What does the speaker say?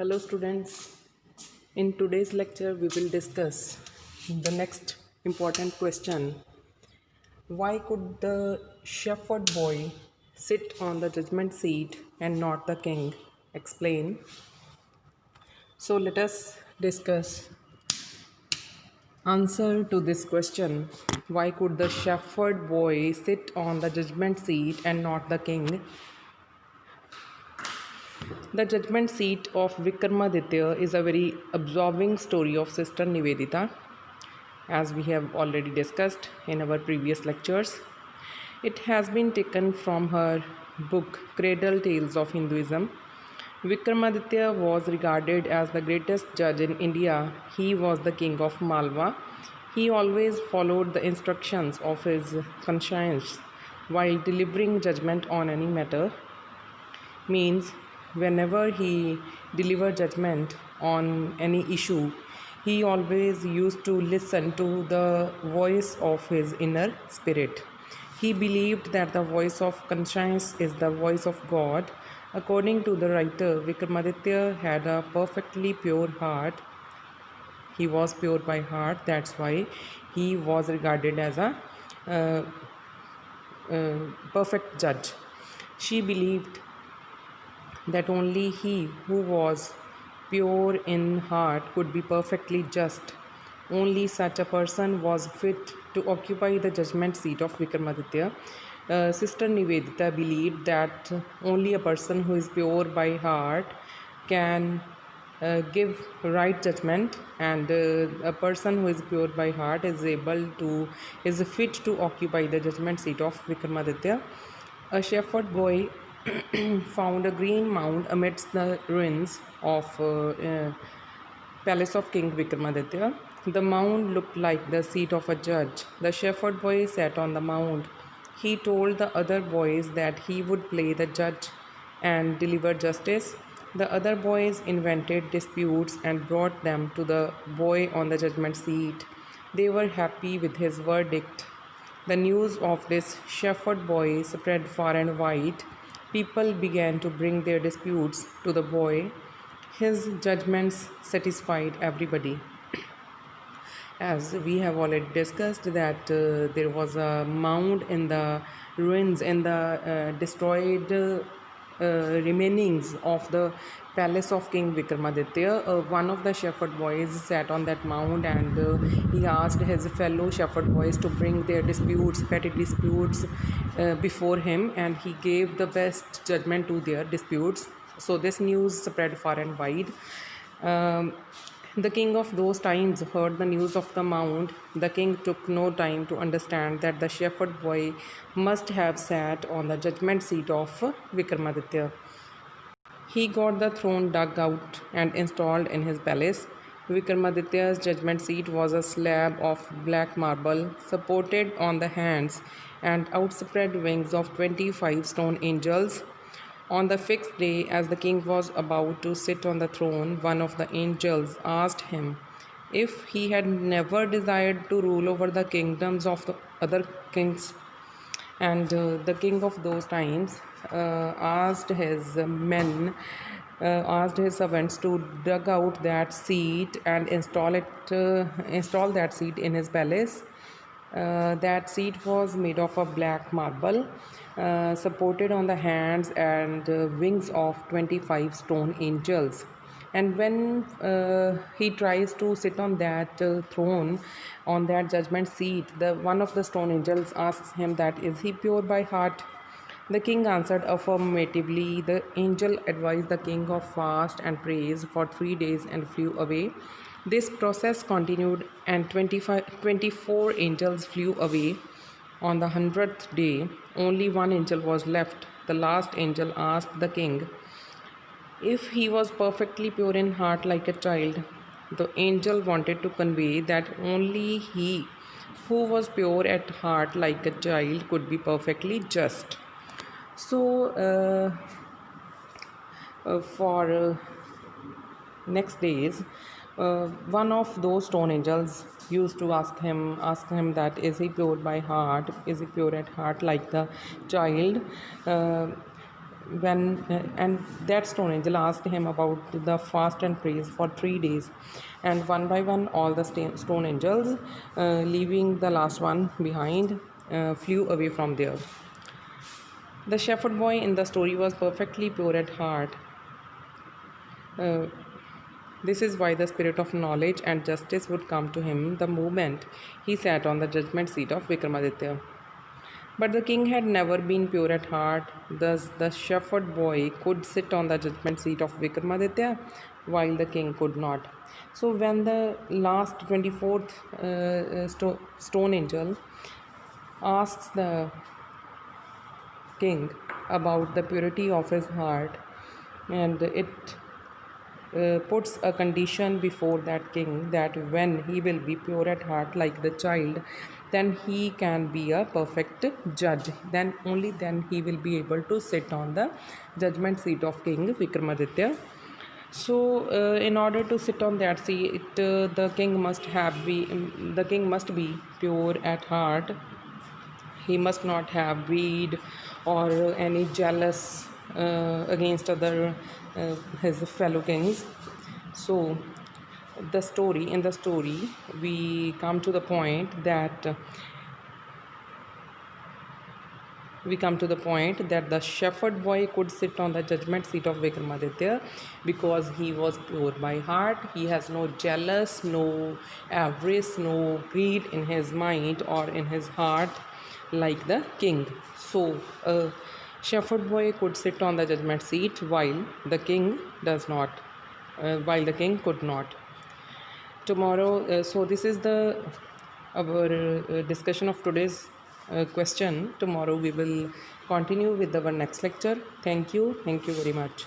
Hello students, in today's lecture we will discuss the next important question. Why could the shepherd boy sit on the judgment seat and not the king? Explain. So let us discuss answer to this question. Why could the shepherd boy sit on the judgment seat and not the king? The judgment seat of Vikramaditya is a very absorbing story of Sister Nivedita, as we have already discussed in our previous lectures. It has been taken from her book Cradle Tales of Hinduism. Vikramaditya was regarded as the greatest judge in India. He was the king of Malwa. He always followed the instructions of his conscience while delivering judgment on any matter. Means whenever he delivered judgment on any issue, he always used to listen to the voice of his inner spirit. He believed that the voice of conscience is the voice of God. According to the writer, Vikramaditya had a perfectly pure heart. He was pure by heart, that's why he was regarded as a uh, perfect judge. She believed that only he who was pure in heart could be perfectly just. Only such a person was fit to occupy the judgment seat of Vikramaditya. Sister Nivedita believed that only a person who is pure by heart can give right judgment, and a person who is pure by heart is fit to occupy the judgment seat of Vikramaditya. A shepherd boy found a green mound amidst the ruins of palace of King Vikramaditya. The mound looked like the seat of a judge. The shepherd boy sat on the mound. He told the other boys that he would play the judge and deliver justice. The other boys invented disputes and brought them to the boy on the judgment seat. They were happy with his verdict. The news of this shepherd boy spread far and wide. People began to bring their disputes to the boy. His judgments satisfied everybody. As we have already discussed that there was a mound in the ruins, in the destroyed remainings of the palace of King Vikramaditya. One of the shepherd boys sat on that mound, and he asked his fellow shepherd boys to bring their disputes, petty disputes, before him, and he gave the best judgment to their disputes. So this news spread far and wide. Um, the king of those times heard the news of the mound. The king took no time to understand that the shepherd boy must have sat on the judgment seat of Vikramaditya. He got the throne dug out and installed in his palace. Vikramaditya's judgment seat was a slab of black marble supported on the hands and outspread wings of 25 stone angels. On the fixed day, as the king was about to sit on the throne, one of the angels asked him if he had never desired to rule over the kingdoms of the other kings. And the king of those times asked his servants to dug out that seat and install that seat in his palace. That seat was made of a black marble, supported on the hands and wings of 25 stone angels. And when he tries to sit on that throne, on that judgment seat, the one of the stone angels asks him that is he pure by heart. The king answered affirmatively. The angel advised the king of fast and praise for 3 days and flew away. This process continued, and 24 angels flew away. On the 100th day, only one angel was left. The last angel asked the king if he was perfectly pure in heart like a child. The angel wanted to convey that only he who was pure at heart like a child could be perfectly just. So, for next days, one of those stone angels used to ask him that is he pure by heart, is he pure at heart like the child. uh, and that stone angel asked him about the fast and praise for 3 days, and one by one all the stone angels, leaving the last one behind, flew away from there. The shepherd boy in the story was perfectly pure at heart. uh, this is why the spirit of knowledge and justice would come to him the moment he sat on the judgment seat of Vikramaditya. But the king had never been pure at heart, thus, the shepherd boy could sit on the judgment seat of Vikramaditya while the king could not. So, when the last 24th stone angel asks the king about the purity of his heart, and it puts a condition before that king that when he will be pure at heart like the child, then he can be a perfect judge. Then only then he will be able to sit on the judgment seat of King Vikramaditya. So, in order to sit on that seat, the king must be pure at heart. He must not have greed or any jealous against other his fellow kings. So in the story we come to the point that the shepherd boy could sit on the judgment seat of Vikramaditya because he was pure by heart. He has no jealous, no avarice, no greed in his mind or in his heart like the king. So, a shepherd boy could sit on the judgment seat while the king could not. Tomorrow, so this is the our discussion of today's question. Tomorrow we will continue with our next lecture. Thank you very much.